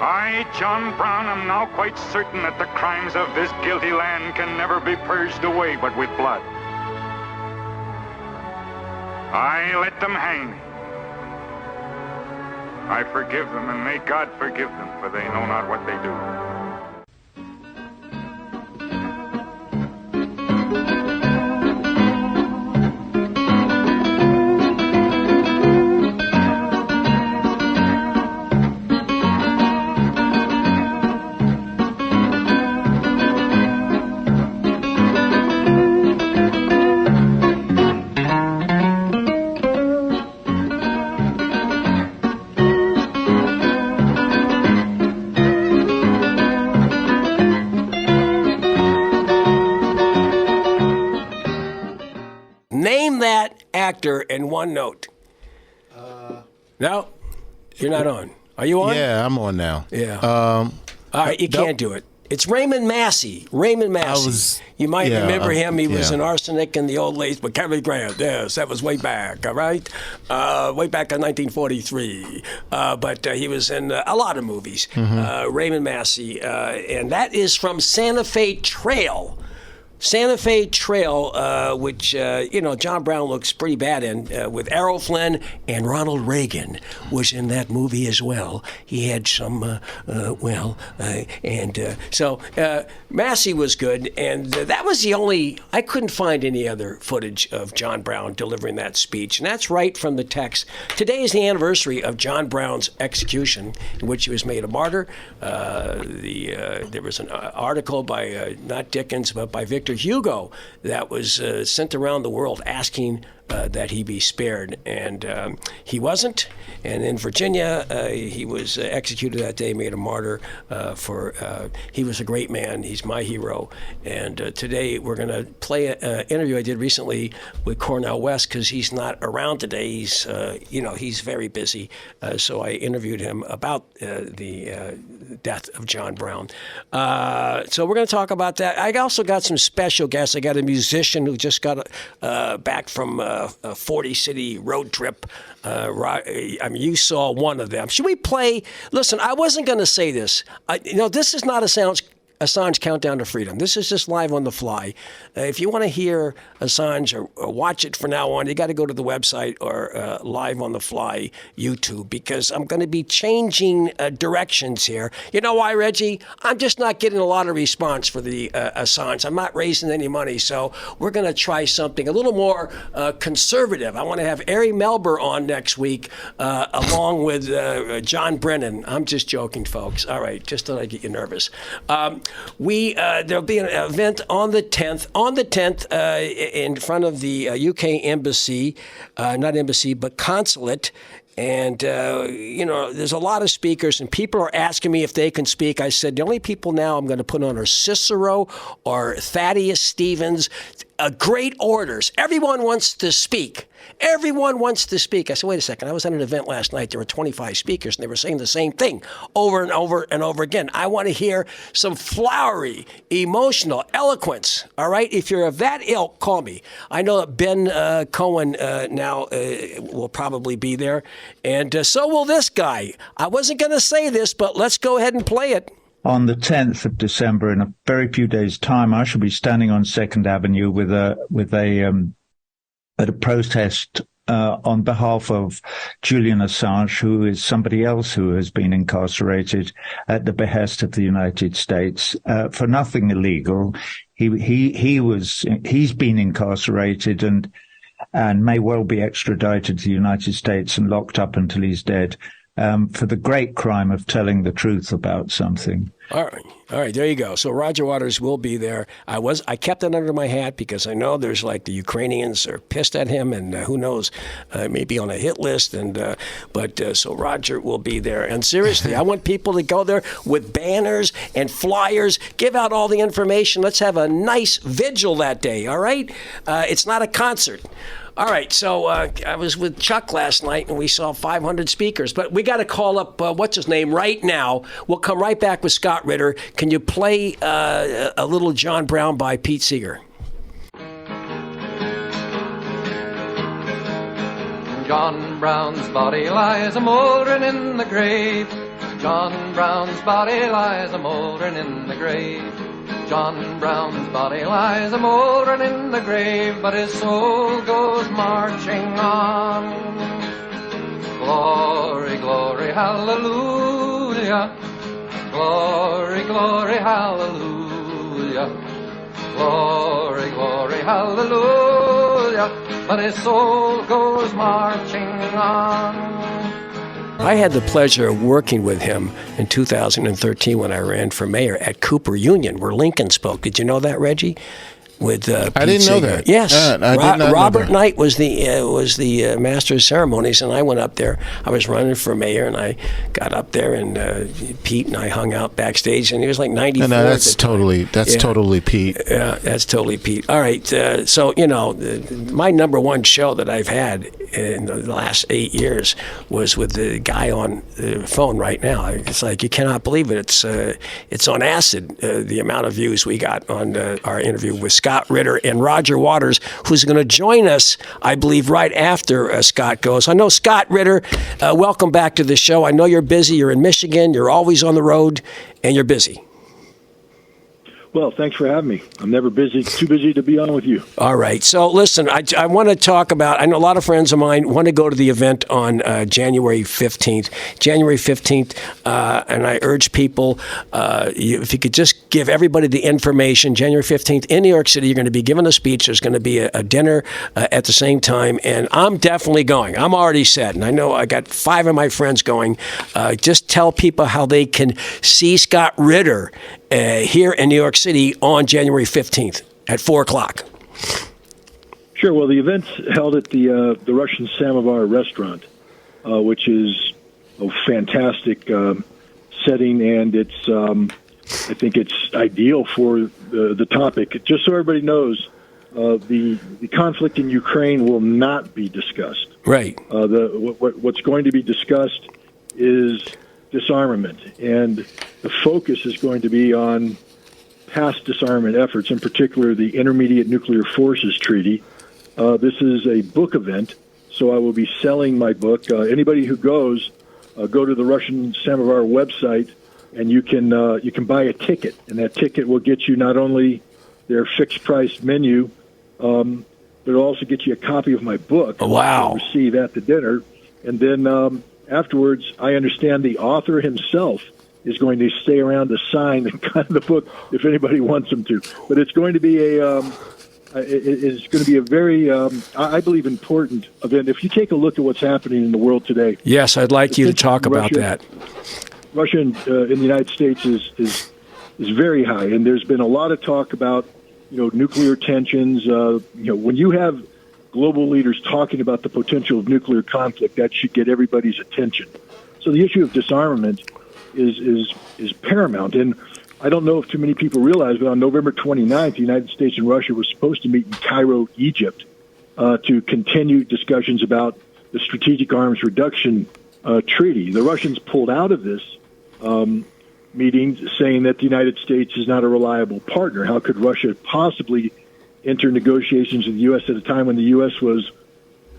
I, John Brown, am now quite certain that the crimes of this guilty land can never be purged away but with blood. I let them hang me. I forgive them, and may God forgive them, for they know not what they do. Name that actor in one note. No, you're not on. Are you on? Yeah, I'm on now. Yeah. All right, you can't do it. It's Raymond Massey. Raymond Massey. You might remember him. He was in Arsenic and the Old Lace with Cary Grant. Yes, that was way back, all right? Way back in 1943. But he was in a lot of movies. Raymond Massey. And that is from Santa Fe Trail. Santa Fe Trail, which, John Brown looks pretty bad in, with Errol Flynn, and Ronald Reagan was in that movie as well. He had some, so Massey was good, and that was the only, I couldn't find any other footage of John Brown delivering that speech, and that's right from the text. Today is the anniversary of John Brown's execution, in which he was made a martyr. There was an article by, not Dickens, but by Victor Hugo that was sent around the world asking that he be spared, and he wasn't. And in Virginia, he was executed that day, made a martyr he was a great man. He's my hero. And today we're going to play an interview I did recently with Cornel West, because he's not around today. He's, he's very busy. So I interviewed him about the death of John Brown. So we're going to talk about that. I also got some special guests. I got a musician who just got back from a 40-city road trip. You saw one of them. Should we play? Listen, I wasn't going to say this. This is not Assange Countdown to Freedom. This is just live on the fly. If you want to hear Assange or watch it from now on, you got to go to the website or live on the fly YouTube, because I'm going to be changing directions here. You know why, Reggie? I'm just not getting a lot of response for the Assange. I'm not raising any money, so we're going to try something a little more conservative. I want to have Ari Melber on next week, along with John Brennan. I'm just joking, folks. All right, just thought I'd get you nervous. There'll be an event on the 10th. In front of the UK embassy, not embassy, but consulate. And, there's a lot of speakers, and people are asking me if they can speak. I said, the only people now I'm going to put on are Cicero or Thaddeus Stevens. Great orators. Everyone wants to speak. Everyone wants to speak. I said, wait a second. I was at an event last night. There were 25 speakers, and they were saying the same thing over and over and over again. I want to hear some flowery, emotional eloquence. All right? If you're of that ilk, call me. I know that Ben Cohen now will probably be there, and so will this guy. I wasn't going to say this, but let's go ahead and play it. On the 10th of December, in a very few days' time, I shall be standing on 2nd Avenue at a protest on behalf of Julian Assange, who is somebody else who has been incarcerated at the behest of the United States for nothing illegal. He's been incarcerated and may well be extradited to the United States and locked up until he's dead. For the great crime of telling the truth about something. All right, there you go. So Roger Waters will be there. I kept it under my hat because I know there's the Ukrainians are pissed at him, and who knows, maybe on a hit list. So Roger will be there. And seriously, I want people to go there with banners and flyers, give out all the information. Let's have a nice vigil that day. All right, it's not a concert. All right, so I was with Chuck last night, and we saw 500 speakers. But we got to call up, what's his name, right now. We'll come right back with Scott Ritter. Can you play a little John Brown by Pete Seeger? John Brown's body lies a mouldering in the grave. John Brown's body lies a-mouldering in the grave. John Brown's body lies a-mouldering in the grave, but his soul goes marching on. Glory, glory, hallelujah. Glory, glory, hallelujah. Glory, glory, hallelujah. But his soul goes marching on. I had the pleasure of working with him in 2013 when I ran for mayor at Cooper Union, where Lincoln spoke. Did you know that, Reggie? With I didn't know that. Yes, I did not Robert know that. Knight was the master of ceremonies, and I went up there. I was running for mayor, and I got up there, and Pete and I hung out backstage, and he was like 94. No, that's totally Pete. Yeah, that's totally Pete. All right, so my number one show that I've had in the last 8 years was with the guy on the phone right now. It's like you cannot believe it. It's on acid. The amount of views we got on our interview with Scott Ritter and Roger Waters, who's going to join us, I believe, right after Scott goes. I know, Scott Ritter, welcome back to the show. I know you're busy. You're in Michigan. You're always on the road, and you're busy. Well, thanks for having me. I'm never too busy to be on with you. All right. So listen, I want to talk about, I know a lot of friends of mine want to go to the event on January 15th. January 15th, and I urge people, if you could just give everybody the information, January 15th in New York City, you're going to be giving a speech. There's going to be a dinner at the same time, and I'm definitely going. I'm already set, and I know I got 5 of my friends going. Just tell people how they can see Scott Ritter here in New York City on January 15th at 4 o'clock. Sure. Well, the event's held at the Russian Samovar restaurant, which is a fantastic setting, and it's I think it's ideal for the topic. Just so everybody knows, the conflict in Ukraine will not be discussed. Right. What's going to be discussed is disarmament, and the focus is going to be on past disarmament efforts, in particular the Intermediate Nuclear Forces Treaty. This is a book event, so I will be selling my book. Anybody who goes, go to the Russian Samovar website, and you can buy a ticket, and that ticket will get you not only their fixed price menu, but it'll also get you a copy of my book. Wow! You'll receive at the dinner, and then afterwards, I understand the author himself is going to stay around to sign the book if anybody wants him to. But it's going to be a very, I believe, important event. If you take a look at what's happening in the world today. Yes, I'd like you to talk about that. Russia in the United States is very high, and there's been a lot of talk about nuclear tensions. When you have global leaders talking about the potential of nuclear conflict, that should get everybody's attention. So the issue of disarmament is paramount. And I don't know if too many people realize, but on November 29th, the United States and Russia were supposed to meet in Cairo, Egypt, to continue discussions about the Strategic Arms Reduction Treaty. The Russians pulled out of this meeting, saying that the United States is not a reliable partner. How could Russia possibly enter negotiations with the U.S. at a time when the U.S. was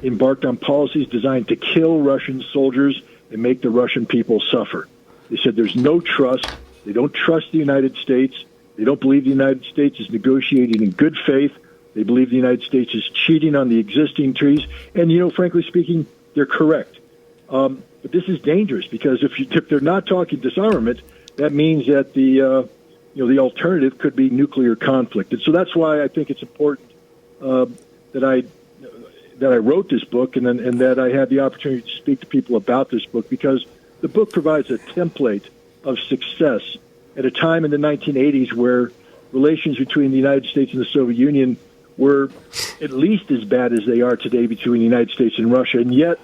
embarked on policies designed to kill Russian soldiers and make the Russian people suffer? They said there's no trust. They don't trust the United States. They don't believe the United States is negotiating in good faith. They believe the United States is cheating on the existing treaties. And, frankly speaking, they're correct. But this is dangerous because if they're not talking disarmament, that means that the alternative could be nuclear conflict. And so that's why I think it's important that I wrote this book and that I had the opportunity to speak to people about this book, because the book provides a template of success at a time in the 1980s where relations between the United States and the Soviet Union were at least as bad as they are today between the United States and Russia. And yet,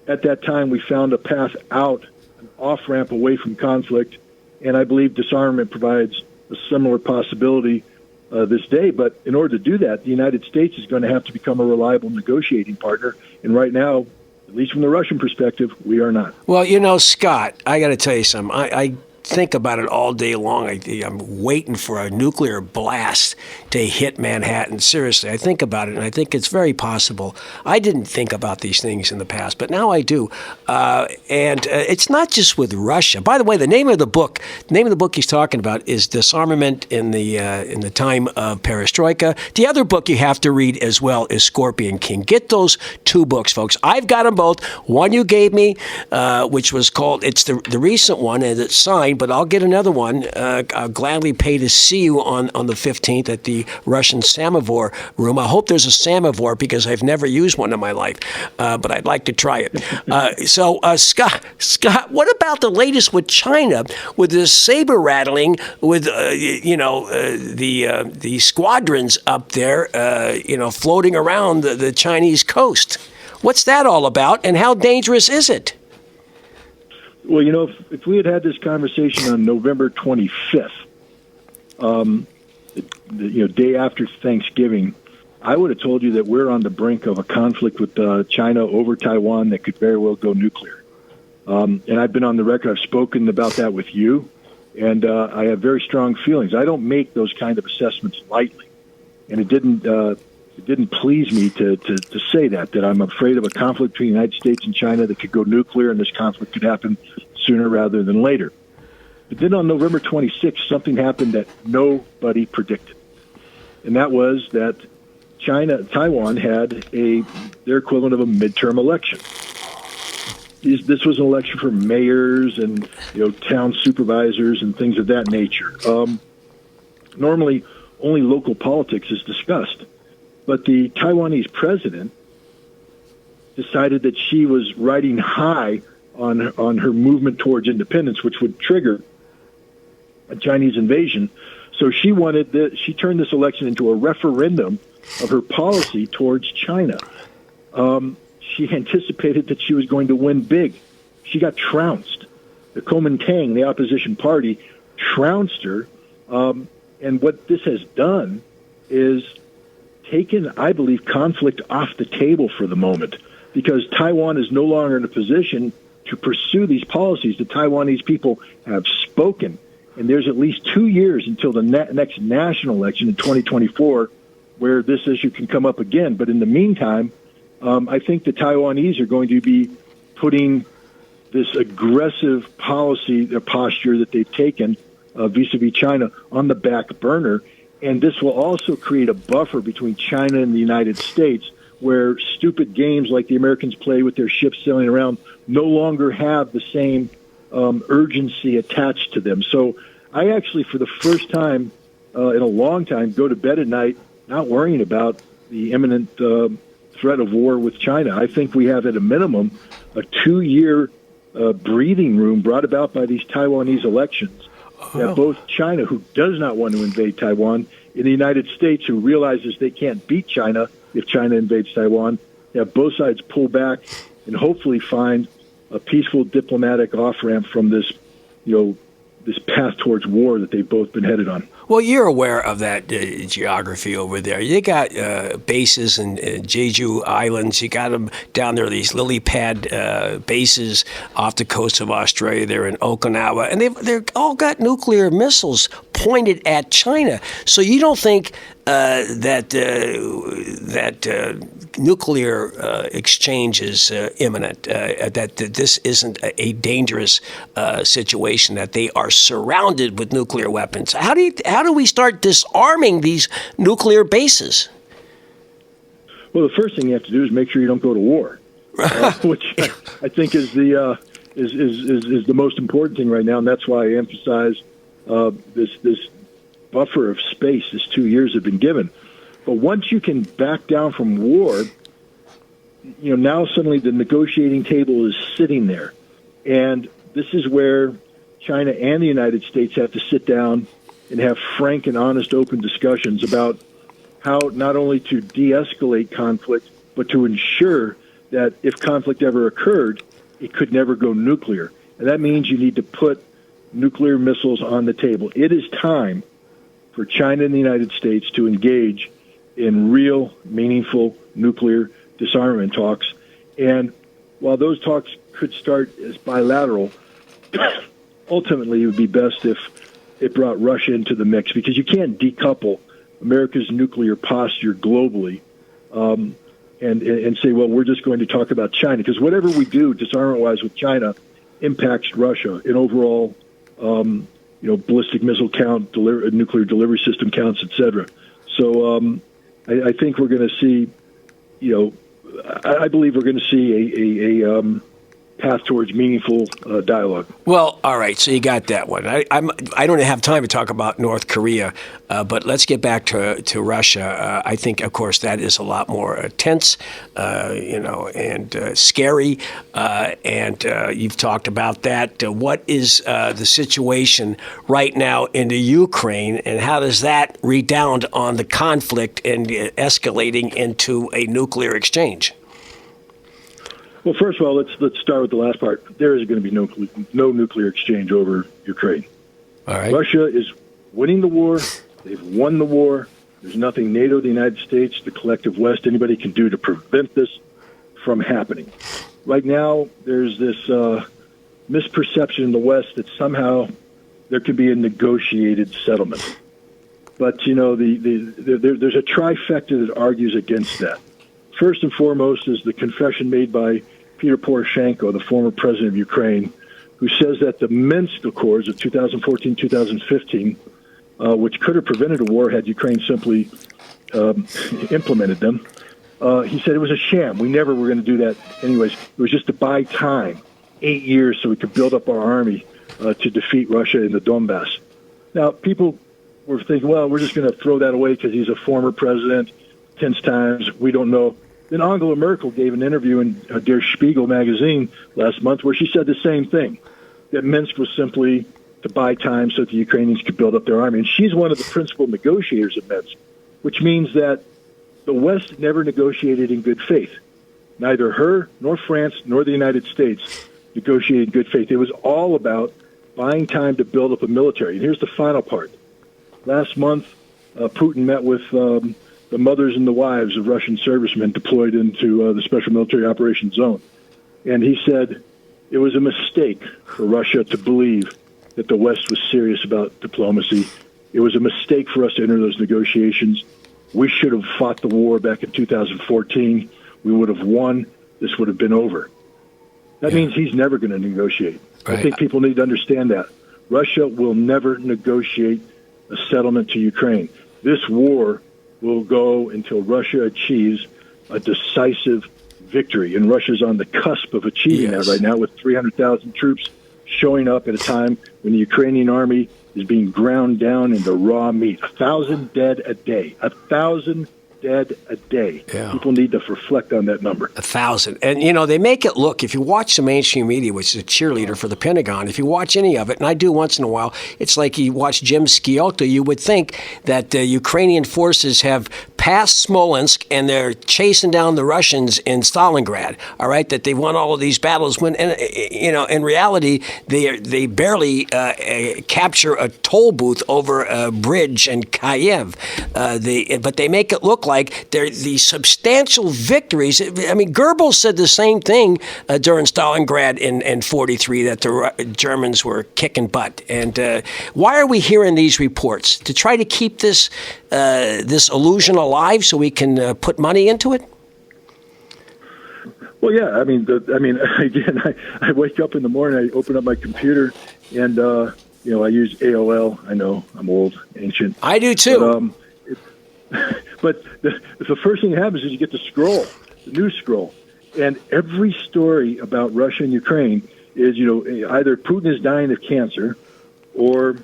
at that time, we found a path out, an off-ramp away from conflict. And I believe disarmament provides a similar possibility this day. But in order to do that, the United States is going to have to become a reliable negotiating partner. And right now, at least from the Russian perspective, we are not. Well, Scott, I got to tell you something. I think about it all day long. I'm waiting for a nuclear blast to hit Manhattan. Seriously, I think about it, and I think it's very possible. I didn't think about these things in the past, but now I do. And it's not just with Russia. By the way, the name of the book he's talking about is Disarmament in the Time of Perestroika. The other book you have to read as well is Scorpion King. Get those two books, folks. I've got them both. One you gave me, which was called, it's the recent one, and it's signed, but I'll get another one. I'll gladly pay to see you on the 15th at the Russian Samovar room. I hope there's a Samovar because I've never used one in my life, but I'd like to try it. So, Scott, what about the latest with China, with this saber rattling, with the squadrons up there, floating around the Chinese coast? What's that all about, and how dangerous is it? Well, if we had this conversation on November 25th, day after Thanksgiving, I would have told you that we're on the brink of a conflict with China over Taiwan that could very well go nuclear. And I've been on the record. I've spoken about that with you, and I have very strong feelings. I don't make those kind of assessments lightly, and it didn't please me to say that I'm afraid of a conflict between the United States and China that could go nuclear, and this conflict could happen sooner rather than later. But then on November 26th, something happened that nobody predicted, and that was that Taiwan had their equivalent of a midterm election. This was an election for mayors and town supervisors and things of that nature. Normally, only local politics is discussed, but the Taiwanese president decided that she was riding high on her movement towards independence, which would trigger a Chinese invasion. So she turned this election into a referendum of her policy towards China. She anticipated that she was going to win big. She got trounced. The Kuomintang, the opposition party, trounced her. And what this has done is taken, I believe, conflict off the table for the moment, because Taiwan is no longer in a position to pursue these policies. The Taiwanese people have spoken, and there's at least 2 years until the next national election in 2024 where this issue can come up again. But in the meantime, I think the Taiwanese are going to be putting this aggressive posture that they've taken vis-a-vis China on the back burner. And this will also create a buffer between China and the United States, where stupid games like the Americans play with their ships sailing around no longer have the same urgency attached to them. So I actually, for the first time in a long time, go to bed at night not worrying about the imminent threat of war with China. I think we have, at a minimum, a 2-year breathing room brought about by these Taiwanese elections. That both China, who does not want to invade Taiwan, and the United States, who realizes they can't beat China if China invades Taiwan, have both sides pull back and hopefully find a peaceful diplomatic off-ramp from this, this path towards war that they've both been headed on. Well, you're aware of that geography over there. You got bases in Jeju Islands. You got them down there, these lily pad bases off the coast of Australia. They're in Okinawa, and they've all got nuclear missiles pointed at China. So you don't think that nuclear exchange is imminent? That this isn't a dangerous situation? That they are surrounded with nuclear weapons? How do we start disarming these nuclear bases? Well, the first thing you have to do is make sure you don't go to war, which I think is the most important thing right now, and that's why I emphasize this buffer of space. This 2 years have been given, but once you can back down from war, now suddenly the negotiating table is sitting there, and this is where China and the United States have to sit down and have frank and honest, open discussions about how not only to de-escalate conflict, but to ensure that if conflict ever occurred, it could never go nuclear. And that means you need to put nuclear missiles on the table. It is time for China and the United States to engage in real, meaningful nuclear disarmament talks. And while those talks could start as bilateral, ultimately it would be best if it brought Russia into the mix, because you can't decouple America's nuclear posture globally and say, well, we're just going to talk about China, because whatever we do disarmament-wise with China impacts Russia in overall, ballistic missile count, nuclear delivery system counts, et cetera. So I think we're going to see, I believe we're going to see a path towards meaningful dialogue. Well, all right. So you got that one. I don't have time to talk about North Korea, but let's get back to Russia. I think, of course, that is a lot more tense, and scary. And you've talked about that. What is the situation right now in the Ukraine, and how does that redound on the conflict and escalating into a nuclear exchange? Well, first of all, let's start with the last part. There is going to be no nuclear exchange over Ukraine. All right. Russia is winning the war. They've won the war. There's nothing NATO, the United States, the collective West, anybody can do to prevent this from happening. Right now, there's this misperception in the West that somehow there could be a negotiated settlement. But, there's a trifecta that argues against that. First and foremost is the confession made by Peter Poroshenko, the former president of Ukraine, who says that the Minsk Accords of 2014-2015, which could have prevented a war had Ukraine simply implemented them, he said it was a sham. We never were going to do that anyways. It was just to buy time, 8 years, so we could build up our army to defeat Russia in the Donbass. Now, people were thinking, well, we're just going to throw that away because he's a former president, 10 times, we don't know. Then Angela Merkel gave an interview in Der Spiegel magazine last month where she said the same thing, that Minsk was simply to buy time so that the Ukrainians could build up their army. And she's one of the principal negotiators of Minsk, which means that the West never negotiated in good faith. Neither her, nor France, nor the United States negotiated in good faith. It was all about buying time to build up a military. And here's the final part. Last month, Putin met with the mothers and the wives of Russian servicemen deployed into the Special Military Operations Zone. And he said it was a mistake for Russia to believe that the West was serious about diplomacy. It was a mistake for us to enter those negotiations. We should have fought the war back in 2014. We would have won. This would have been over. That means he's never going to negotiate. Right. I think people need to understand that. Russia will never negotiate a settlement to Ukraine. This war will go until Russia achieves a decisive victory. And Russia's on the cusp of achieving that right now, with 300,000 troops showing up at a time when the Ukrainian army is being ground down into raw meat. 1,000 dead a day. 1,000 dead a day. Yeah. People need to reflect on that number. 1,000. And, they make it look, if you watch the mainstream media, which is a cheerleader for the Pentagon, if you watch any of it, and I do once in a while, it's like you watch Jim Sciotto, you would think that Ukrainian forces have passed Smolensk and they're chasing down the Russians in Stalingrad, all right, that they won all of these battles. When, in reality, they barely capture a toll booth over a bridge in Kiev. But they make it look like they're these substantial victories. I mean, Goebbels said the same thing during Stalingrad in 43, that the Germans were kicking butt. And why are we hearing these reports? To try to keep this illusion alive so we can put money into it? Well, yeah. Again, I wake up in the morning, I open up my computer, and I use AOL. I know I'm old, ancient. I do too. But the first thing that happens is you get the scroll, the news scroll, and every story about Russia and Ukraine is, either Putin is dying of cancer, or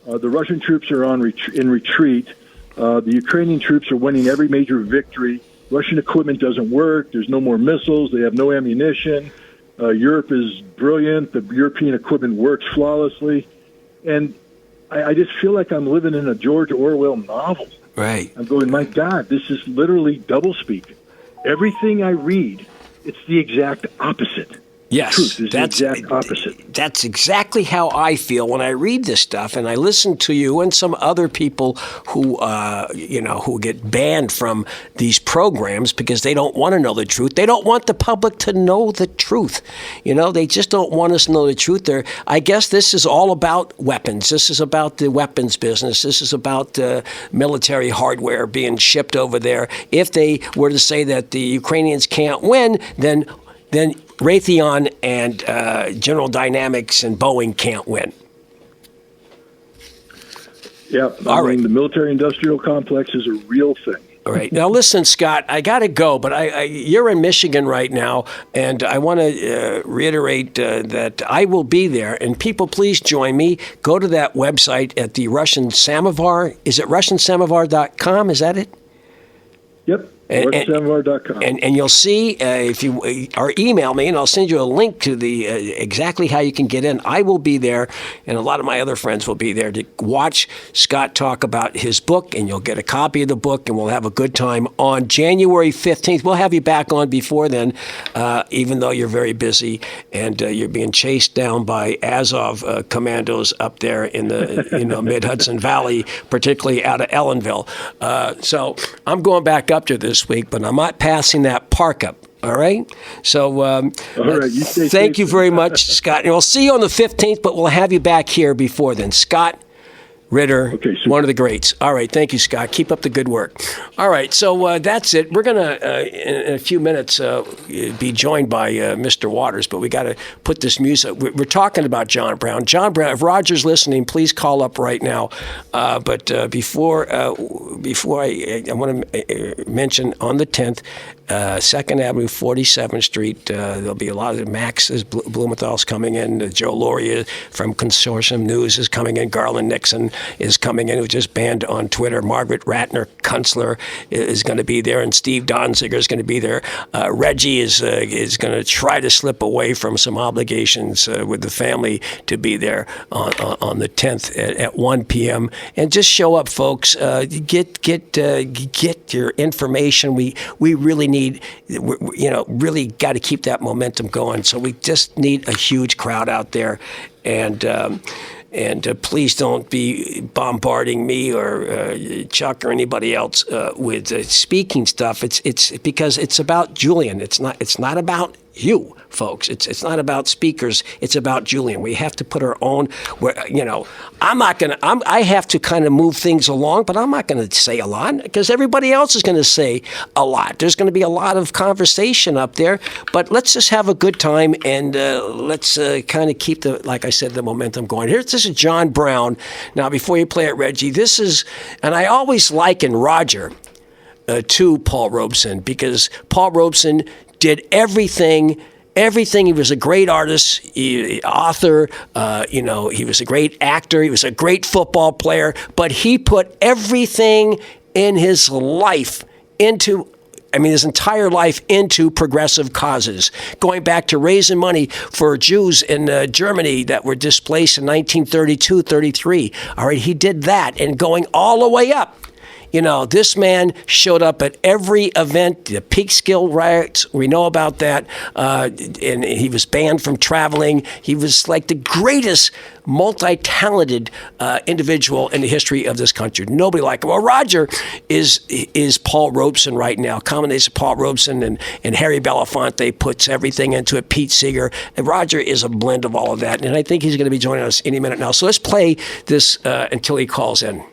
the Russian troops are in retreat. The Ukrainian troops are winning every major victory. Russian equipment doesn't work. There's no more missiles. They have no ammunition. Europe is brilliant. The European equipment works flawlessly. And I just feel like I'm living in a George Orwell novel. Right. I'm going, my God, this is literally doublespeak. Everything I read, it's the exact opposite. Yes, truth is the exact opposite. That's exactly how I feel when I read this stuff, and I listen to you and some other people who, who get banned from these programs because they don't want to know the truth. They don't want the public to know the truth. They just don't want us to know the truth. I guess this is all about weapons. This is about the weapons business. This is about military hardware being shipped over there. If they were to say that the Ukrainians can't win, then Raytheon and General Dynamics and Boeing can't win. Yeah, the military-industrial complex is a real thing. All right. Now, listen, Scott, I got to go, but you're in Michigan right now, and I want to reiterate that I will be there. And people, please join me. Go to that website at the Russian Samovar. Is it RussianSamovar.com? Is that it? Yep. RussianSamovar.com. And you'll see if you or email me, and I'll send you a link to the exactly how you can get in. I will be there, and a lot of my other friends will be there to watch Scott talk about his book, and you'll get a copy of the book, and we'll have a good time on January 15th. We'll have you back on before then, even though you're very busy and you're being chased down by Azov commandos up there in the mid-Hudson Valley, particularly out of Ellenville. So I'm going back up to this week, but I'm not passing that park up. All right. So all right, thank you very much, Scott. And we'll see you on the 15th, but we'll have you back here before then. Scott Ritter, one of the greats. All right. Thank you, Scott. Keep up the good work. All right. So that's it. We're going to, in a few minutes, be joined by Mr. Waters, but we got to put this music. We're talking about John Brown. John Brown, if Roger's listening, please call up right now. But before I want to mention on the 10th, 2nd Avenue, 47th Street. There'll be a lot of Max's Blumenthal's coming in. Joe Lauria from Consortium News is coming in. Garland Nixon is coming in, who just banned on Twitter. Margaret Ratner Kunstler is going to be there, and Steve Donziger is going to be there. Reggie is going to try to slip away from some obligations with the family to be there on the 10th at 1 p.m. And just show up, folks. Get your information. We really need, really got to keep that momentum going. So we just need a huge crowd out there, and please don't be bombarding me or Chuck or anybody else with speaking stuff. It's because it's about Julian. It's not about you, folks. It's not about speakers. It's about Julian. We have to put our own. I have to kind of move things along, but I'm not going to say a lot because everybody else is going to say a lot. There's going to be a lot of conversation up there, but let's just have a good time and let's kind of keep like I said, the momentum going. This is John Brown. Now, before you play it, Reggie, and I always liken Roger to Paul Robeson because Paul Robeson did everything. He was a great artist, author, he was a great actor, he was a great football player, but he put everything in his life his entire life into progressive causes, going back to raising money for Jews in Germany that were displaced in 1932, 33. All right, he did that, and going all the way up. This man showed up at every event, the Peekskill riots, we know about that, and he was banned from traveling. He was like the greatest multi-talented individual in the history of this country. Nobody like him. Well, Roger is Paul Robeson right now. Combination of Paul Robeson and Harry Belafonte puts everything into it. Pete Seeger. And Roger is a blend of all of that, and I think he's going to be joining us any minute now. So let's play this until he calls in.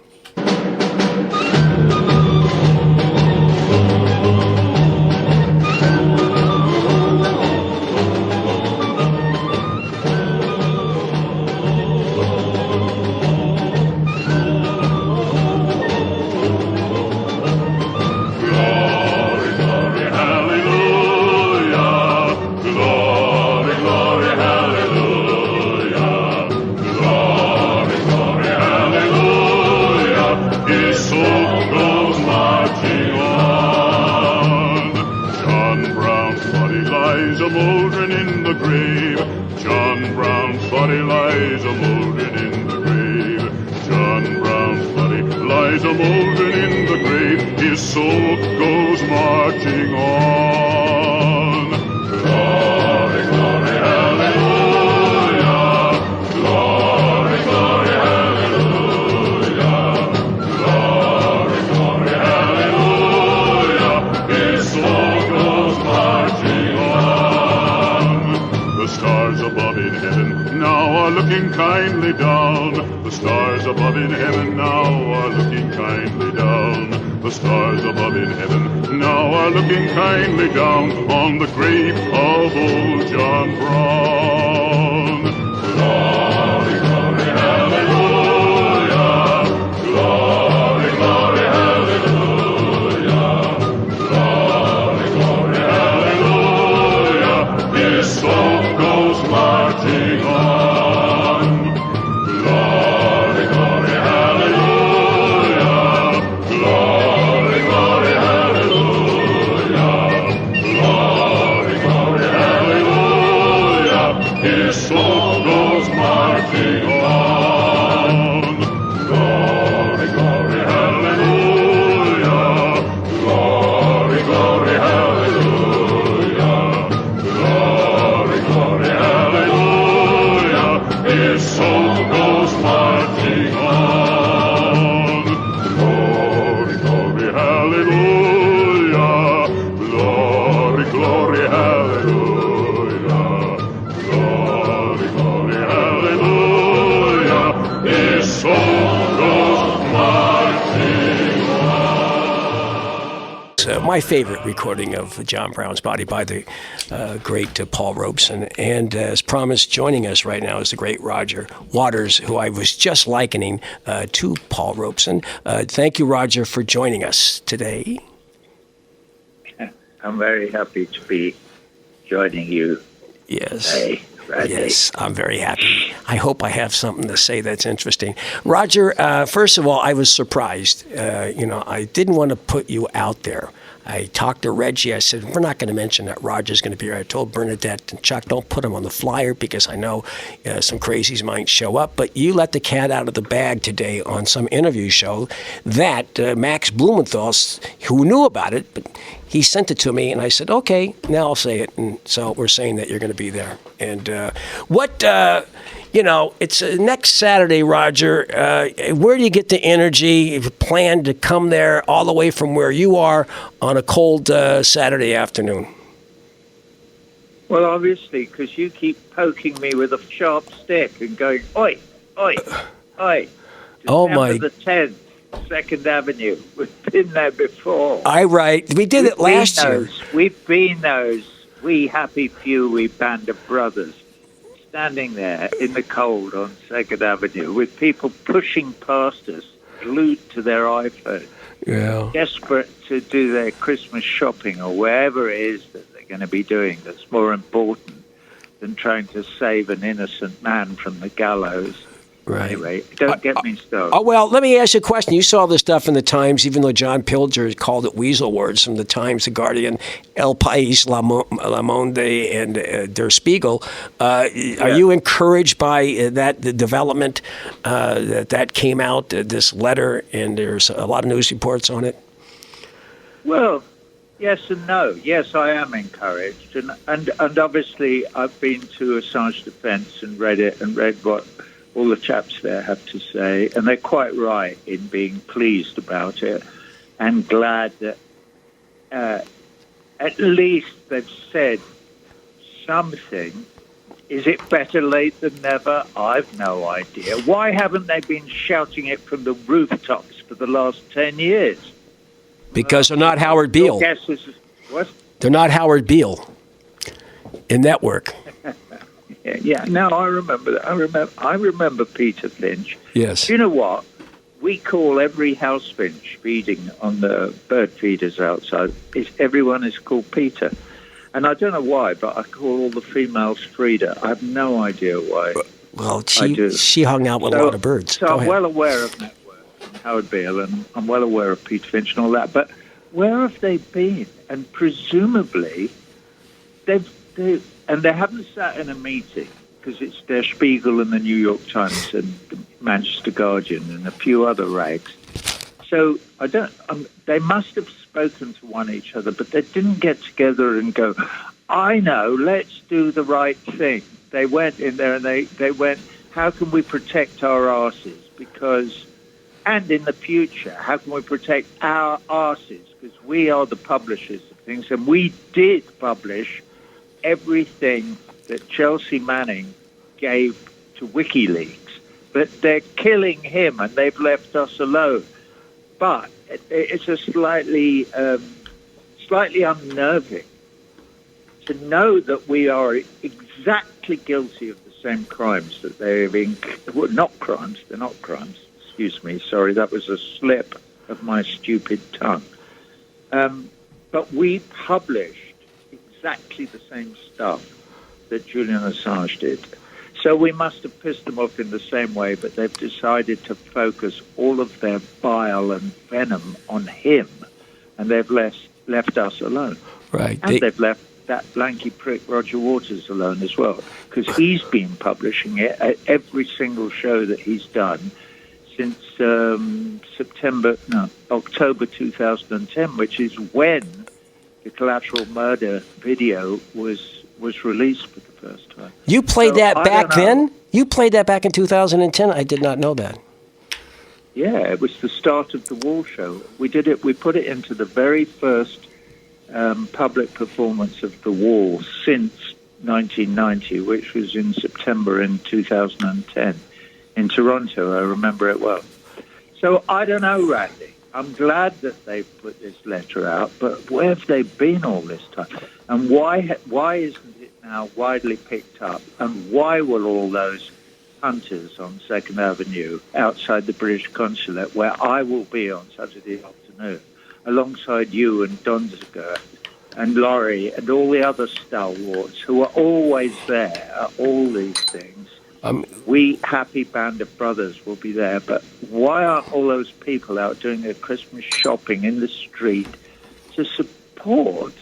Marching on. Glory, glory, kindly down. The stars above in heaven now are looking kindly down. The stars above in heaven now are looking kindly down on the grave of old John Brown. Glory, glory, hallelujah. Glory, glory, hallelujah. Glory, glory, hallelujah. His soul goes marching on. Glory, glory, hallelujah. Glory, glory, hallelujah. Glory, glory, hallelujah. His soul goes marching on. Glory, glory, hallelujah. Glory, glory, hallelujah. Glory, glory, hallelujah. His soul goes marching on. Glory, glory, hallelujah. Glory, glory, hallelujah. Glory, glory, hallelujah. His soul goes marching my favorite recording of John Brown's Body by the great Paul Robeson. And as promised, joining us right now is the great Roger Waters, who I was just likening to Paul Robeson. Thank you, Roger, for joining us today. I'm very happy to be joining you. Yes. Today, Randy. Yes, I'm very happy. I hope I have something to say that's interesting. Roger, first of all, I was surprised. I didn't want to put you out there. I talked to Reggie. I said, we're not going to mention that Roger's going to be here. I told Bernadette and Chuck, don't put him on the flyer because I know some crazies might show up. But you let the cat out of the bag today on some interview show that Max Blumenthal, who knew about it, but he sent it to me, and I said, okay, now I'll say it. And so we're saying that you're going to be there. And it's next Saturday, Roger. Where do you get the energy, plan to come there all the way from where you are on a cold Saturday afternoon? Well, obviously, because you keep poking me with a sharp stick and going, oi, oi, oi. Oh, December the 10th. 2nd Avenue. We've been there before. We did it last year. We've been those, we happy few, we band of brothers, standing there in the cold on 2nd Avenue with people pushing past us, glued to their iPhone, desperate to do their Christmas shopping or wherever it is that they're going to be doing that's more important than trying to save an innocent man from the gallows. Right. Anyway, don't get me started. Oh, well, let me ask you a question. You saw this stuff in the Times, even though John Pilger called it weasel words from the Times, The Guardian, El País, La Monde, and Der Spiegel. Are you encouraged by the development that came out, this letter, and there's a lot of news reports on it? Well, yes and no. Yes, I am encouraged. And obviously I've been to Assange Defense and read it and read what all the chaps there have to say, and they're quite right in being pleased about it and glad that at least they've said something. Is it better late than never? I've no idea. Why haven't they been shouting it from the rooftops for the last 10 years? Because they're not Howard Beale. What? They're not Howard Beale in Network. Yeah, no, I remember that. I remember Peter Finch. Yes. You know what? We call every house finch feeding on the bird feeders outside. Everyone is called Peter. And I don't know why, but I call all the females Frida. I have no idea why. Well, she hung out with a lot of birds. So I'm well aware of Network and Howard Beale, and I'm well aware of Peter Finch and all that. But where have they been? And presumably, they haven't sat in a meeting, because it's Der Spiegel and the New York Times and the Manchester Guardian and a few other rags. So they must have spoken to one each other, but they didn't get together and go, I know, let's do the right thing. They went in there and they went, how can we protect our arses? And in the future, how can we protect our arses? Because we are the publishers of things, and we did publish everything that Chelsea Manning gave to WikiLeaks but they're killing him and they've left us alone. But it's a slightly unnerving to know that we are exactly guilty of the same crimes that they're not crimes. They're not crimes. Excuse me. Sorry, that was a slip of my stupid tongue. But we published exactly the same stuff that Julian Assange did. So we must have pissed them off in the same way, but they've decided to focus all of their bile and venom on him, and they've left us alone. Right. And they've left that blanky prick Roger Waters alone as well, because he's been publishing it at every single show that he's done since October 2010, which is when the Collateral Murder video was released for the first time. You played that back then? You played that back in 2010? I did not know that. Yeah, it was the start of the Wall show. We did it. We put it into the very first public performance of the Wall since 1990, which was in September in 2010 in Toronto. I remember it well. So I don't know, Randy. I'm glad that they put this letter out, but where have they been all this time? And why isn't it now widely picked up? And why will all those hunters on 2nd Avenue outside the British consulate, where I will be on Saturday afternoon, alongside you and Donziger and Laurie and all the other stalwarts who are always there at all these things, we happy band of brothers will be there, but why aren't all those people out doing their Christmas shopping in the street to support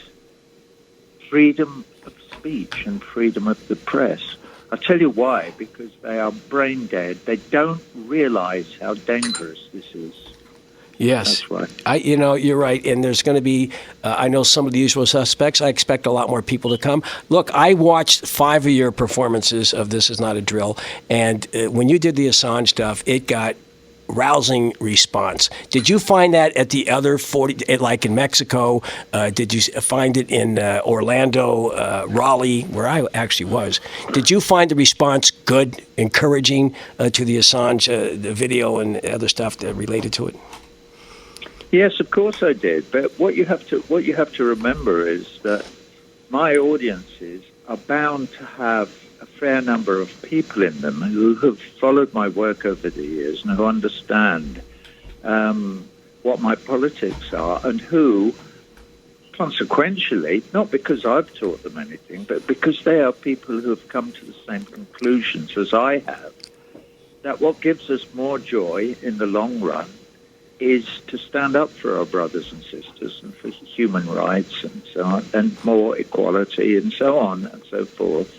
freedom of speech and freedom of the press? I'll tell you why, because they are brain dead. They don't realize how dangerous this is. Yes. That's right. You're right. And there's going to be, I know some of the usual suspects. I expect a lot more people to come. Look, I watched 5 of your performances of This Is Not a Drill. And when you did the Assange stuff, it got rousing response. Did you find that at the other 40, like in Mexico? Did you find it in Orlando, Raleigh, where I actually was? Did you find the response good, encouraging to the Assange the video and other stuff that related to it? Yes, of course I did. But what you have to remember is that my audiences are bound to have a fair number of people in them who have followed my work over the years and who understand what my politics are, and who, consequentially, not because I've taught them anything, but because they are people who have come to the same conclusions as I have, that what gives us more joy in the long run is to stand up for our brothers and sisters and for human rights and so on, and more equality and so on and so forth.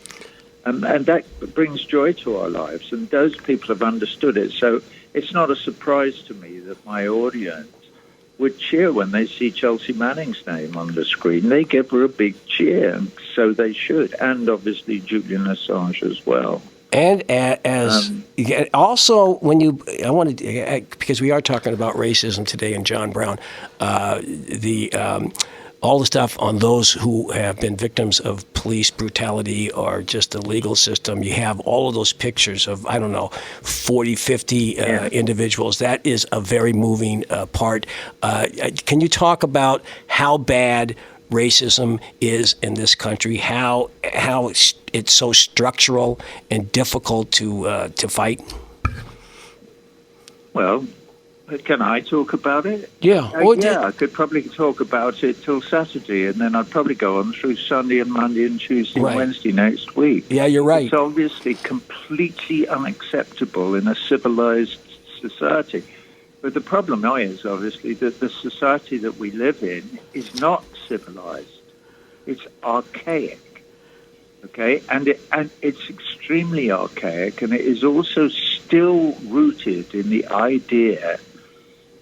And that brings joy to our lives, and those people have understood it. So it's not a surprise to me that my audience would cheer when they see Chelsea Manning's name on the screen. They give her a big cheer, and so they should, and obviously Julian Assange as well. And also, because we are talking about racism today and John Brown, all the stuff on those who have been victims of police brutality or just the legal system, you have all of those pictures of, 40, 50 individuals. That is a very moving part. Can you talk about how bad racism is in this country, how it's so structural and difficult to fight? Well, can I talk about it? Yeah. I could probably talk about it till Saturday, and then I'd probably go on through Sunday and Monday and Tuesday and Wednesday next week. Yeah, you're right. It's obviously completely unacceptable in a civilized society. But the problem is, obviously, that the society that we live in is not civilized. It's archaic, okay? And it's extremely archaic, and it is also still rooted in the idea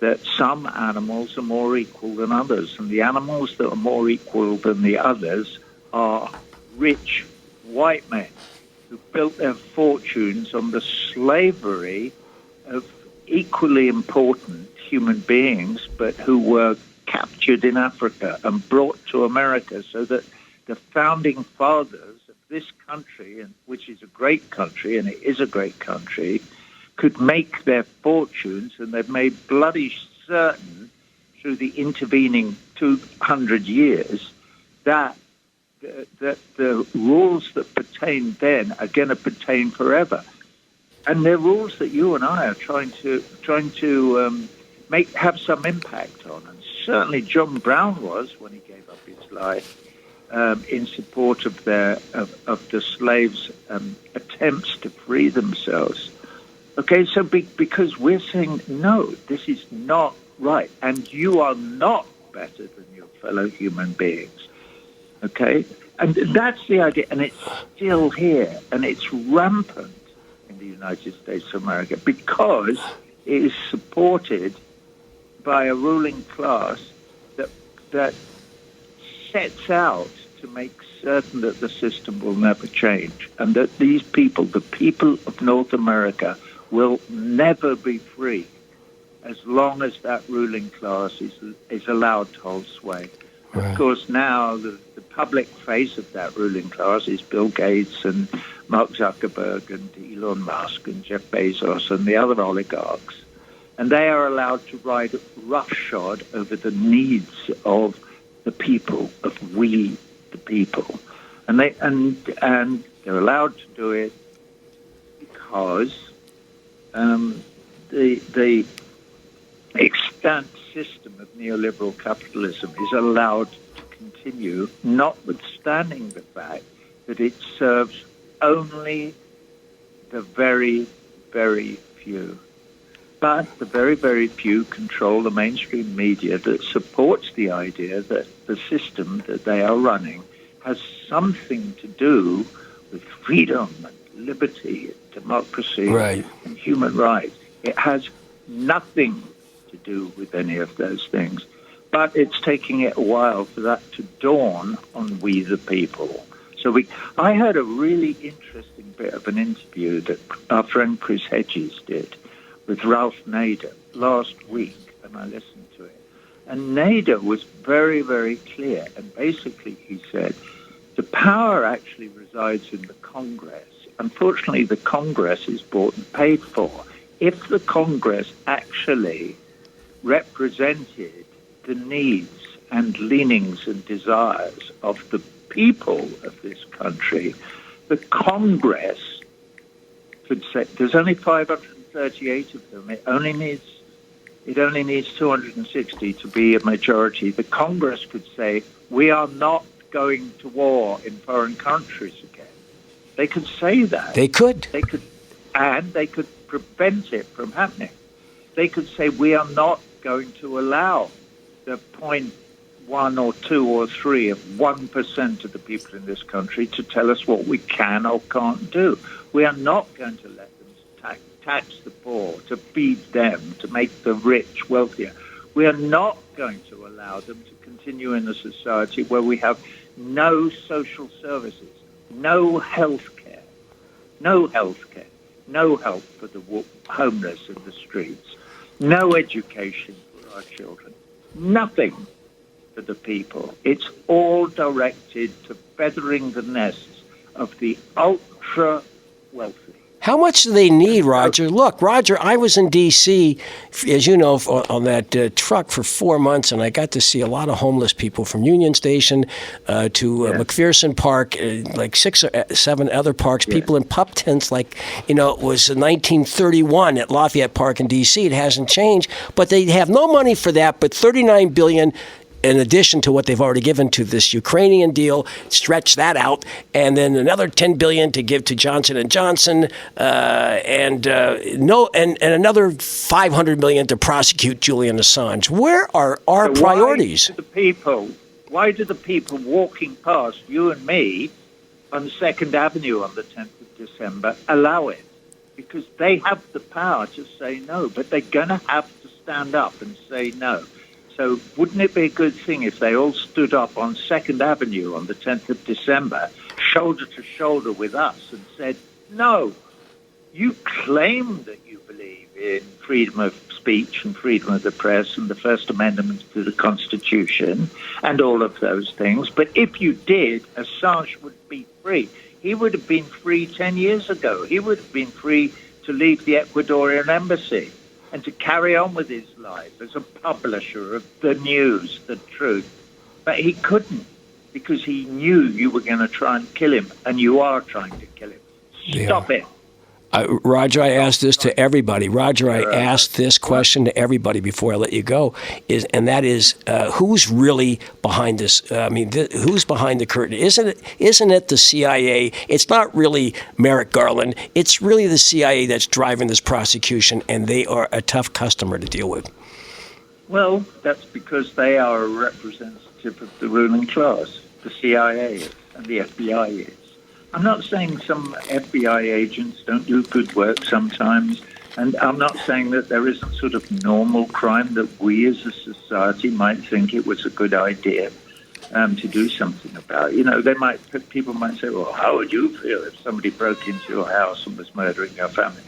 that some animals are more equal than others, and the animals that are more equal than the others are rich white men who built their fortunes on the slavery of equally important human beings, but who were captured in Africa and brought to America, so that the founding fathers of this country, which is a great country, and it is a great country, could make their fortunes, and they've made bloody certain through the intervening 200 years that the rules that pertain then are going to pertain forever. And they're rules that you and I are trying to have some impact on. And certainly John Brown was, when he gave up his life, in support of the slaves' attempts to free themselves. Okay, so because we're saying, no, this is not right, and you are not better than your fellow human beings. Okay? And that's the idea, and it's still here, and it's rampant in the United States of America because it is supported by a ruling class that sets out to make certain that the system will never change, and that these people, the people of North America, will never be free as long as that ruling class is allowed to hold sway. Right. Of course, now the public face of that ruling class is Bill Gates and Mark Zuckerberg and Elon Musk and Jeff Bezos and the other oligarchs. And they are allowed to ride roughshod over the needs of the people, of we, the people. And they're allowed to do it because the extant system of neoliberal capitalism is allowed to continue, notwithstanding the fact that it serves only the very, very few. But the very, very few control the mainstream media that supports the idea that the system that they are running has something to do with freedom and liberty and democracy and human rights. It has nothing to do with any of those things. But it's taking it a while for that to dawn on we the people. So I heard a really interesting bit of an interview that our friend Chris Hedges did with Ralph Nader last week, and I listened to it. And Nader was very, very clear, and basically he said, the power actually resides in the Congress. Unfortunately, the Congress is bought and paid for. If the Congress actually represented the needs and leanings and desires of the people of this country, the Congress could say, there's only 538 of them. It only needs 260 to be a majority. The Congress could say, we are not going to war in foreign countries again. They could say that. They could. And they could prevent it from happening. They could say, we are not going to allow the 0.1 or 2 or 3 of 1% of the people in this country to tell us what we can or can't do. We are not going to let them tax the poor, to feed them, to make the rich wealthier. We are not going to allow them to continue in a society where we have no social services, no health care, no help for the homeless in the streets, no education for our children, nothing for the people. It's all directed to feathering the nests of the ultra-wealthy. How much do they need, Roger? Look, Roger, I was in D.C., as you know, on that truck for 4 months, and I got to see a lot of homeless people from Union Station to McPherson Park, like 6 or 7 other parks, people in pup tents like, it was 1931 at Lafayette Park in D.C. It hasn't changed, but they have no money for that, but $39 billion in addition to what they've already given to this Ukrainian deal, stretch that out, and then another $10 billion to give to Johnson & Johnson, and another $500 million to prosecute Julian Assange. Where are our priorities? Why do the people walking past you and me on 2nd Avenue on the 10th of December allow it? Because they have the power to say no, but they're going to have to stand up and say no. So wouldn't it be a good thing if they all stood up on 2nd Avenue on the 10th of December, shoulder to shoulder with us, and said, no, you claim that you believe in freedom of speech and freedom of the press and the First Amendment to the Constitution and all of those things, but if you did, Assange would be free. He would have been free 10 years ago. He would have been free to to leave the Ecuadorian embassy and to carry on with his life as a publisher of the news, the truth. But he couldn't, because he knew you were going to try and kill him, and you are trying to kill him. Stop it. Roger, I asked this to everybody. Roger, I asked this question to everybody before I let you go, that is, who's really behind this? Who's behind the curtain? Isn't it the CIA? It's not really Merrick Garland. It's really the CIA that's driving this prosecution, and they are a tough customer to deal with. Well, that's because they are a representative of the ruling class. The CIA is, and the FBI is. I'm not saying some FBI agents don't do good work sometimes, and I'm not saying that there isn't sort of normal crime that we as a society might think it was a good idea to do something about. People might say, well, how would you feel if somebody broke into your house and was murdering your family?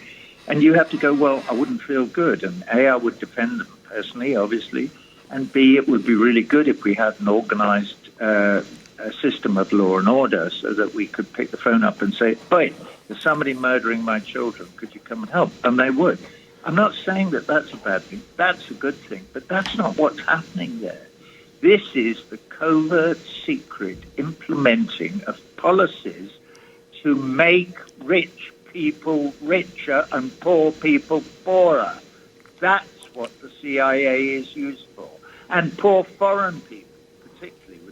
And you have to go, well, I wouldn't feel good. And A, I would defend them personally, obviously, and B, it would be really good if we had an organized a system of law and order so that we could pick the phone up and say, wait, there's somebody murdering my children. Could you come and help? And they would. I'm not saying that that's a bad thing. That's a good thing. But that's not what's happening there. This is the covert, secret implementing of policies to make rich people richer and poor people poorer. That's what the CIA is used for. And poor foreign people,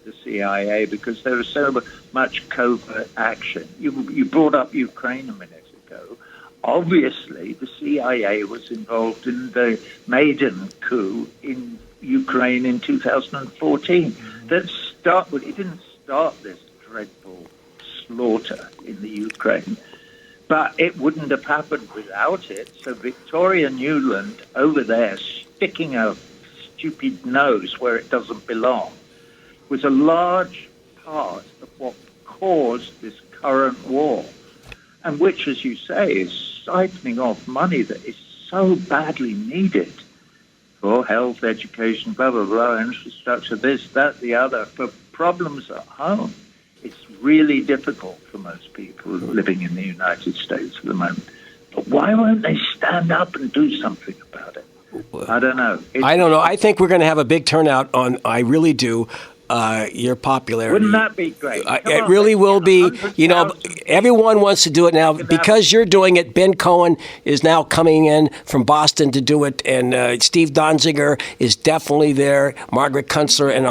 the CIA, because there is so much covert action. You brought up Ukraine a minute ago. Obviously, the CIA was involved in the Maidan coup in Ukraine in 2014. It didn't start this dreadful slaughter in the Ukraine, but it wouldn't have happened without it. So Victoria Nuland over there sticking a stupid nose where it doesn't belong was a large part of what caused this current war, and which, as you say, is siphoning off money that is so badly needed for health, education, blah, blah, blah, infrastructure, this, that, the other, for problems at home. It's really difficult for most people living in the United States at the moment. But why won't they stand up and do something about it? I don't know. I don't know. I think we're going to have a big turnout on, I really do, your popularity. Wouldn't that be great? It really will be. Everyone wants to do it now. Because you're doing it, Ben Cohen is now coming in from Boston to do it, and Steve Donziger is definitely there, Margaret Kunstler, and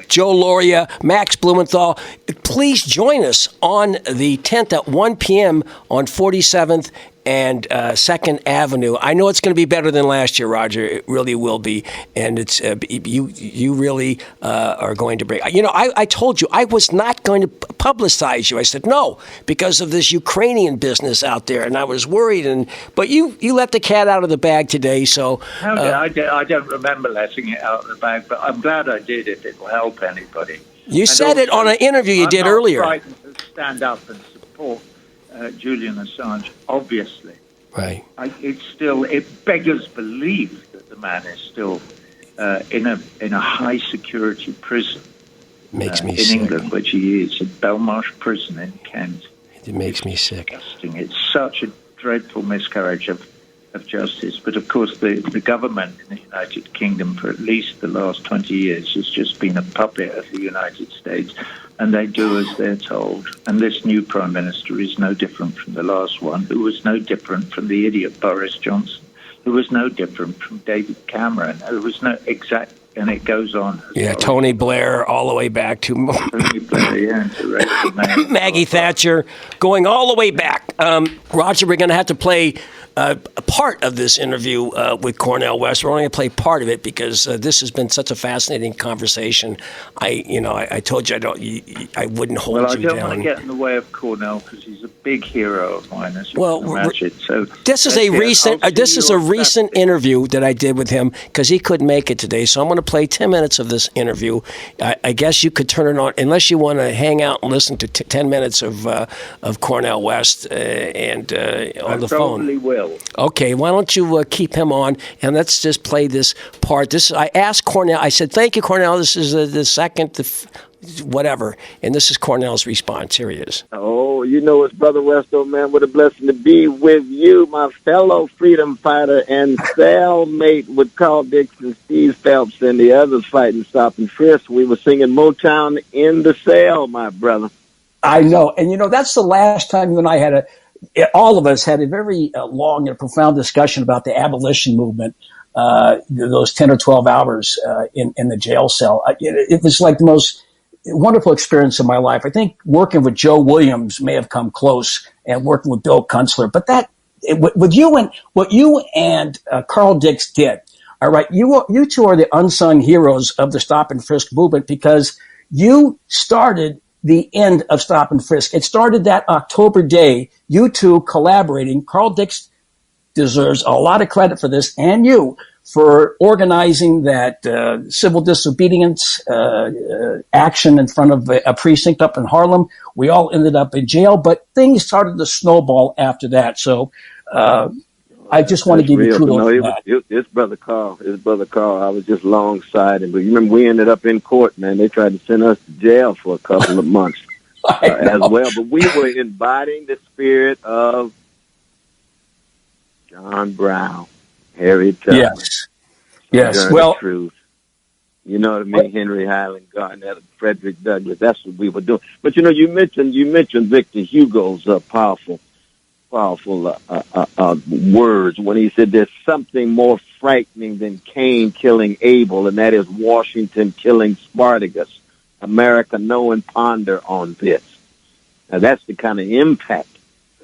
Joe Loria, Max Blumenthal. Please join us on the 10th at 1 p.m. on 47th and 2nd Avenue. I know it's going to be better than last year, Roger. It really will be. And it's you really are going to break. I told you I was not going to publicize you. I said no because of this Ukrainian business out there, and I was worried. But you let the cat out of the bag today. So I don't remember letting it out of the bag, but I'm glad I did if it will help anybody. You said it on an interview you did earlier. I'm not frightened to stand up and support Julian Assange, obviously. Right. It beggars belief that the man is still in a high security prison. Makes me in sick. England, which he is, at Belmarsh Prison in Kent. It makes me sick. Disgusting. It's such a dreadful miscarriage of justice. But of course, the government in the United Kingdom for at least the last 20 years has just been a puppet of the United States, and they do as they're told. And this new Prime Minister is no different from the last one, who was no different from the idiot Boris Johnson, who was no different from David Cameron, who was no exact. And it goes on. Yeah, Tony Blair, all the way back to Tony Blair, yeah, to Maggie Thatcher, going all the way back. Roger, we're going to have to play a part of this interview with Cornel West. We're only going to play part of it because this has been such a fascinating conversation. I told you I wouldn't hold you down. Well, I don't want to get in the way of Cornel because he's a big hero of mine, as you can imagine. So this is a recent interview that I did with him because he couldn't make it today. So I'm going to play 10 minutes of this interview. I guess you could turn it on unless you want to hang out and listen to 10 minutes of Cornel West on the phone. I probably will. level. Okay, why don't you keep him on, and let's just play this part. I asked Cornell, I said, thank you, Cornell. This is the second, whatever. And this is Cornell's response. Here he is. Oh, you know it's Brother Westo, man. What a blessing to be with you, my fellow freedom fighter and cellmate with Carl Dix and Steve Phelps and the others fighting Stop and Frisk. We were singing Motown in the cell, my brother. I know. And, that's the last time you and I all of us had a very long and profound discussion about the abolition movement, those 10 or 12 hours in the jail cell. It was like the most wonderful experience of my life. I think working with Joe Williams may have come close, and working with Bill Kunstler. But with you and what you and Carl Dix did, all right, you two are the unsung heroes of the Stop and Frisk movement, because you started the end of Stop and Frisk. It started that October day, you two collaborating. Carl Dix deserves a lot of credit for this, and you, for organizing that civil disobedience action in front of a precinct up in Harlem. We all ended up in jail, but things started to snowball after that. So I just want to give you kudos for that. It's Brother Carl. I was just alongside him. But you remember we ended up in court, man. They tried to send us to jail for a couple of months as well. But we were embodying the spirit of John Brown, Harriet Tubman. Yes. Well, truth. You know what I mean? Henry Highland Garnett, Frederick Douglass. That's what we were doing. But you mentioned Victor Hugo's powerful words when he said there's something more frightening than Cain killing Abel, and that is Washington killing Spartacus. America, know and ponder on this. Now that's the kind of impact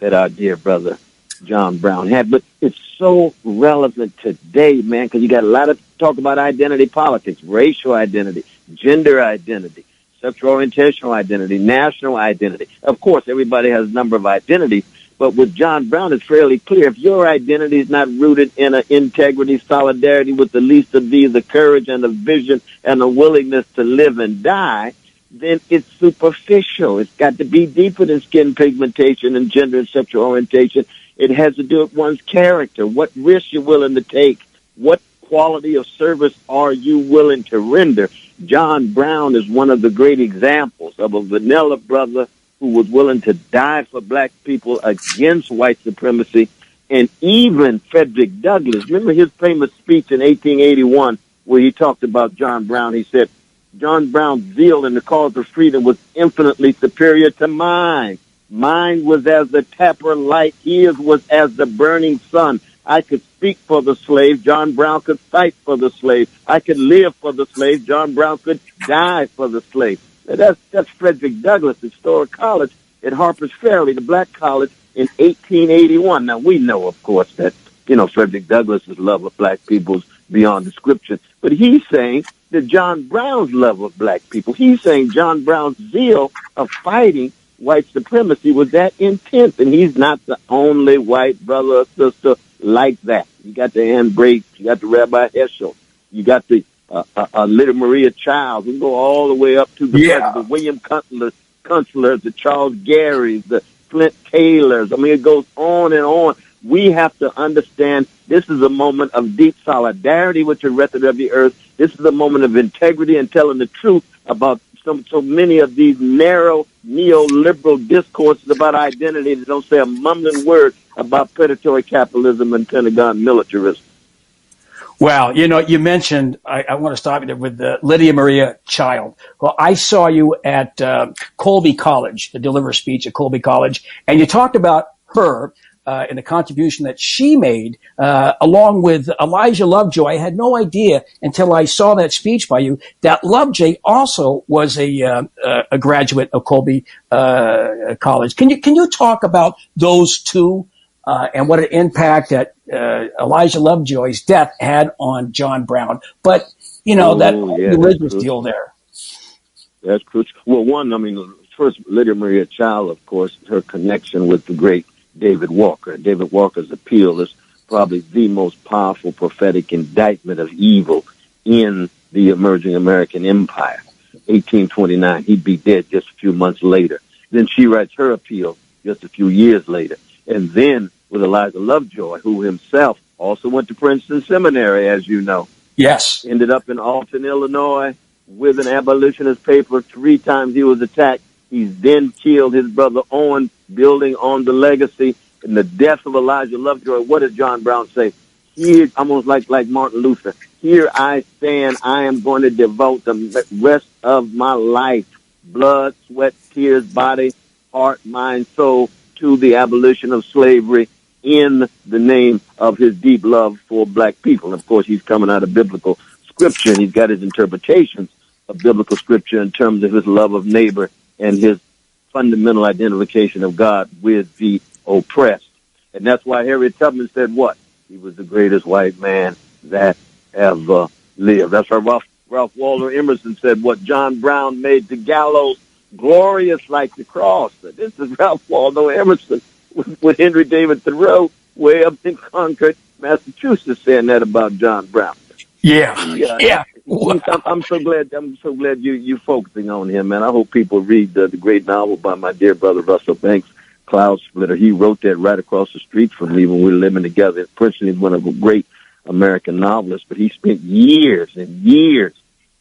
that our dear brother John Brown had. But it's so relevant today, man, because you got a lot of talk about identity politics, racial identity, gender identity, sexual orientational identity, national identity. Of course, everybody has a number of identities, but with John Brown, it's fairly clear. If your identity is not rooted in an integrity, solidarity with the least of these, the courage and the vision and the willingness to live and die, then it's superficial. It's got to be deeper than skin pigmentation and gender and sexual orientation. It has to do with one's character, what risks you're willing to take, what quality of service are you willing to render. John Brown is one of the great examples of a vanilla brother who was willing to die for black people against white supremacy. And even Frederick Douglass, remember his famous speech in 1881 where he talked about John Brown. He said, John Brown's zeal in the cause of freedom was infinitely superior to mine. Mine was as the taper light, his was as the burning sun. I could speak for the slave, John Brown could fight for the slave. I could live for the slave, John Brown could die for the slave. Now that's Frederick Douglass at Storer College at Harper's Ferry, the black college, in 1881. Now, we know, of course, that, Frederick Douglass's love of black people is beyond description. But he's saying that John Brown's love of black people, he's saying John Brown's zeal of fighting white supremacy was that intense. And he's not the only white brother or sister like that. You got the Ann Brake, you got the Rabbi Heschel, you got the Lydia Maria Child. We can go all the way up to the William Kunstler, the Charles Garys, the Flint Taylors. I mean, it goes on and on. We have to understand this is a moment of deep solidarity with the rest of the earth. This is a moment of integrity and telling the truth about so many of these narrow neoliberal discourses about identity that don't say a mumbling word about predatory capitalism and Pentagon militarism. Well, you mentioned, I want to stop you there with Lydia Maria Child. Well, I saw you at Colby College, the deliver speech at Colby College, and you talked about her and the contribution that she made along with Elijah Lovejoy. I had no idea until I saw that speech by you that Lovejoy also was a graduate of Colby College. Can you talk about those two and what an impact that Elijah Lovejoy's death had on John Brown? But that Elizabeth deal there. That's crucial. Well, one, first, Lydia Maria Child, of course, her connection with the great David Walker. David Walker's appeal is probably the most powerful prophetic indictment of evil in the emerging American empire. 1829, he'd be dead just a few months later. Then she writes her appeal just a few years later. And then with Elijah Lovejoy, who himself also went to Princeton Seminary, as you know. Yes. Ended up in Alton, Illinois, with an abolitionist paper. 3 times he was attacked. He's then killed his brother Owen, building on the legacy. And the death of Elijah Lovejoy, what did John Brown say? Here, almost like Martin Luther, here I stand. I am going to devote the rest of my life, blood, sweat, tears, body, heart, mind, soul, to the abolition of slavery in the name of his deep love for black people. Of course, he's coming out of biblical scripture, and he's got his interpretations of biblical scripture in terms of his love of neighbor and his fundamental identification of God with the oppressed. And that's why Harriet Tubman said what? He was the greatest white man that ever lived. That's why Ralph Waldo Emerson said what? John Brown made the gallows glorious like the cross. This is Ralph Waldo Emerson with Henry David Thoreau way up in Concord, Massachusetts, saying that about John Brown. Yeah. I'm so glad you focusing on him, man. I hope people read the great novel by my dear brother Russell Banks, Cloud Splitter. He wrote that right across the street from me when we were living together. Princeton is one of the great American novelists, but he spent years and years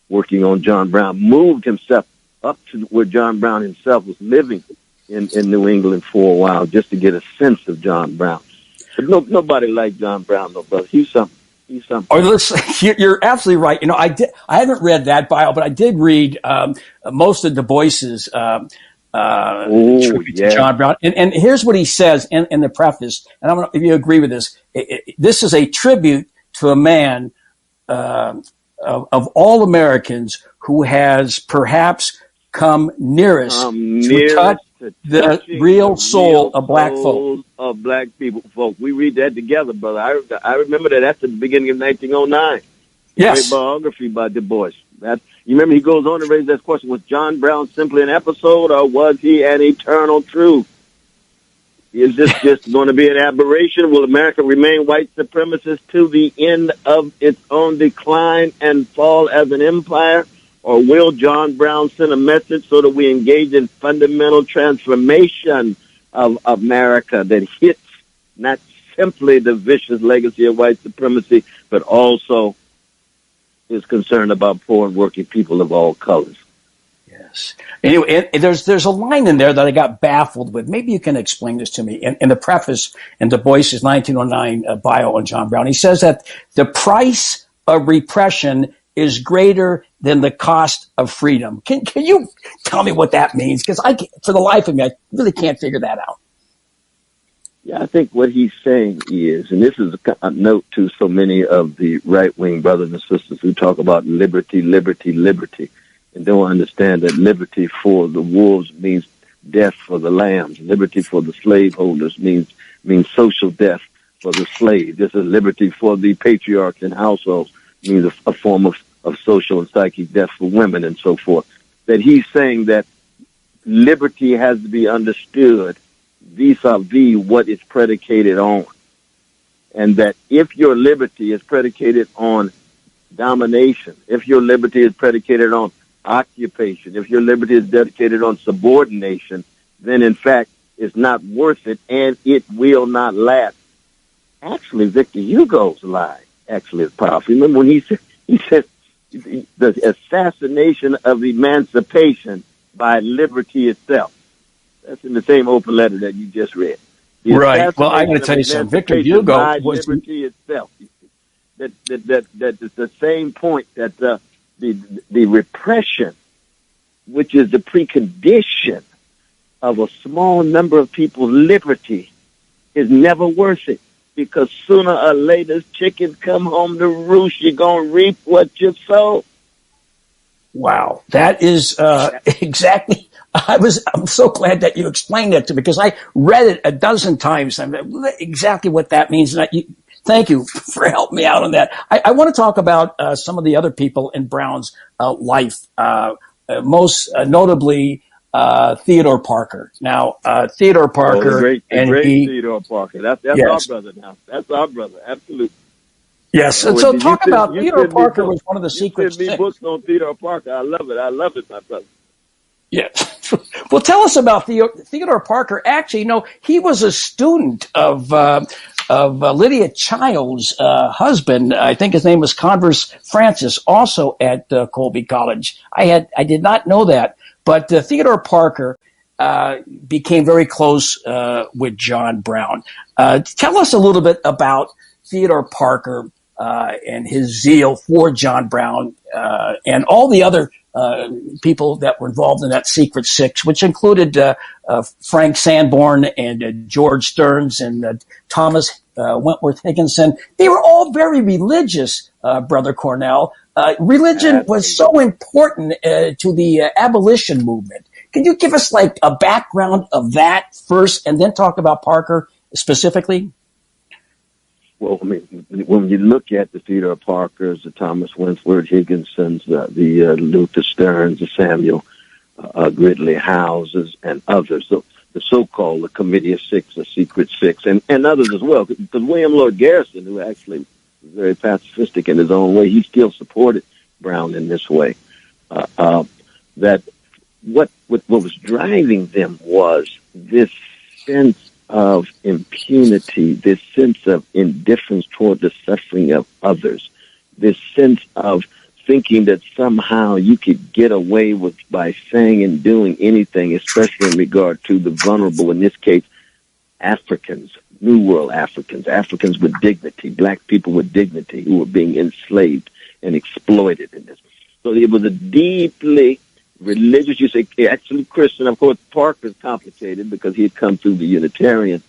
working on John Brown, moved himself up to where John Brown himself was living in New England for a while just to get a sense of John Brown. But nobody like John Brown, though, brother. He's something. Oh, listen, you're absolutely right. You know, I haven't read that bio, but I did read most of Du Bois's tribute to John Brown. And here's what he says in the preface, and I don't know if you agree with this. This is a tribute to a man of all Americans who has perhaps come nearest to touch the real soul of black folk. Of black people, folk. We read that together, brother. I remember that at the beginning of 1909. Yes. Great biography by Du Bois. You remember he goes on to raise that question, was John Brown simply an episode or was he an eternal truth? Is this just going to be an aberration? Will America remain white supremacist to the end of its own decline and fall as an empire? Or will John Brown send a message so that we engage in fundamental transformation of America that hits not simply the vicious legacy of white supremacy, but also is concerned about poor and working people of all colors? Yes. Anyway, there's a line in there that I got baffled with. Maybe you can explain this to me. In the preface in Du Bois's 1909 bio on John Brown, he says that the price of repression is greater than the cost of freedom. Can you tell me what that means? Because for the life of me, I really can't figure that out. Yeah, I think what he's saying is, and this is a note to so many of the right-wing brothers and sisters who talk about liberty, liberty, liberty, and don't understand that liberty for the wolves means death for the lambs. Liberty for the slaveholders means social death for the slave. This is liberty for the patriarchs and households, means a form of social and psychic death for women and so forth. That he's saying that liberty has to be understood vis-a-vis what it's predicated on. And that if your liberty is predicated on domination, if your liberty is predicated on occupation, if your liberty is dedicated on subordination, then in fact it's not worth it and it will not last. Actually, Victor Hugo's line actually is powerful. Remember when he said the assassination of emancipation by liberty itself. That's in the same open letter that you just read. Right. Well, I'm going to tell you something. Victor Hugo was liberty itself. That is the same point that the repression, which is the precondition of a small number of people's liberty, is never worth it. Because sooner or later, chickens come home to roost. You're going to reap what you sow. Wow. That is exactly. I'm so glad that you explained that to me because I read it a dozen times. Exactly what that means. And thank you for helping me out on that. I want to talk about some of the other people in Brown's life, most notably Theodore Parker. Now, Theodore Parker, the great Theodore Parker. That's yes. Our brother now. That's our brother. Absolutely. Yes. And so talk about Theodore Parker was one of the secret six. Books on Theodore Parker. I love it. I love it, my brother. Yeah. Well, tell us about Theodore Parker. Actually, he was a student of Lydia Child's husband. I think his name was Converse Francis, also at Colby College. I did not know that, but Theodore Parker became very close with John Brown. Tell us a little bit about Theodore Parker and his zeal for John Brown and all the other people that were involved in that Secret Six, which included Frank Sanborn and George Stearns and Thomas Wentworth Higginson. They were all very religious, Brother Cornell. Religion was so important to the abolition movement. Can you give us like a background of that first and then talk about Parker specifically? Well, I mean, when you look at the Theodore Parkers, the Thomas Wentworth Higginsons, the Luther Stearns, the Samuel Gridley Houses, and others, the so-called the Committee of Six, the Secret Six, and others as well, because William Lloyd Garrison, who actually was very pacifistic in his own way, he still supported Brown in this way. That what was driving them was this sense of impunity, this sense of indifference toward the suffering of others, this sense of thinking that somehow you could get away with by saying and doing anything, especially in regard to the vulnerable, in this case, Africans, New World Africans, Africans with dignity, black people with dignity who were being enslaved and exploited in this. So it was a deeply religious, you say, actually Christian. Of course, Parker's complicated because he had come through the Unitarian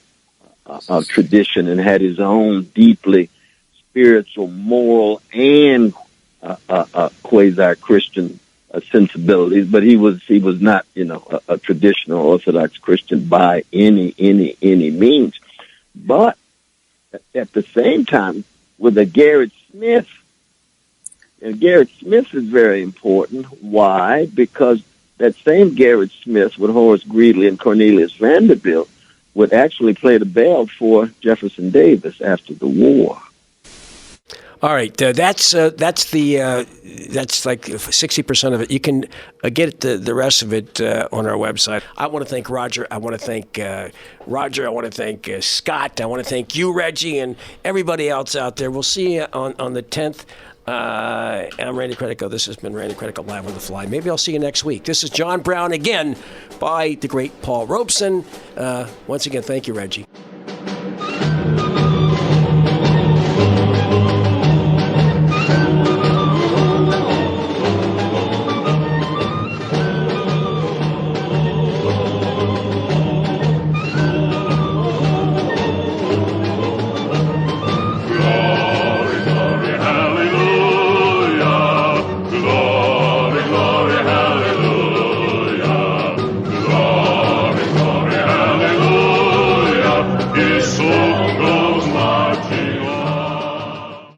tradition and had his own deeply spiritual, moral, and quasi-Christian sensibilities. But he was not, a traditional Orthodox Christian by any means. But at the same time, with a Gerrit Smith. And Gerrit Smith is very important. Why? Because that same Gerrit Smith with Horace Greeley and Cornelius Vanderbilt would actually play the bell for Jefferson Davis after the war. All right, that's like 60% of it. You can get the rest of it on our website. I want to thank Roger. I want to thank Roger. I want to thank Scott. I want to thank you, Reggie, and everybody else out there. We'll see you on the 10th. I'm Randy Credico. This has been Randy Credico Live on the Fly. Maybe I'll see you next week. This is John Brown again by the great Paul Robeson. Once again, thank you, Reggie.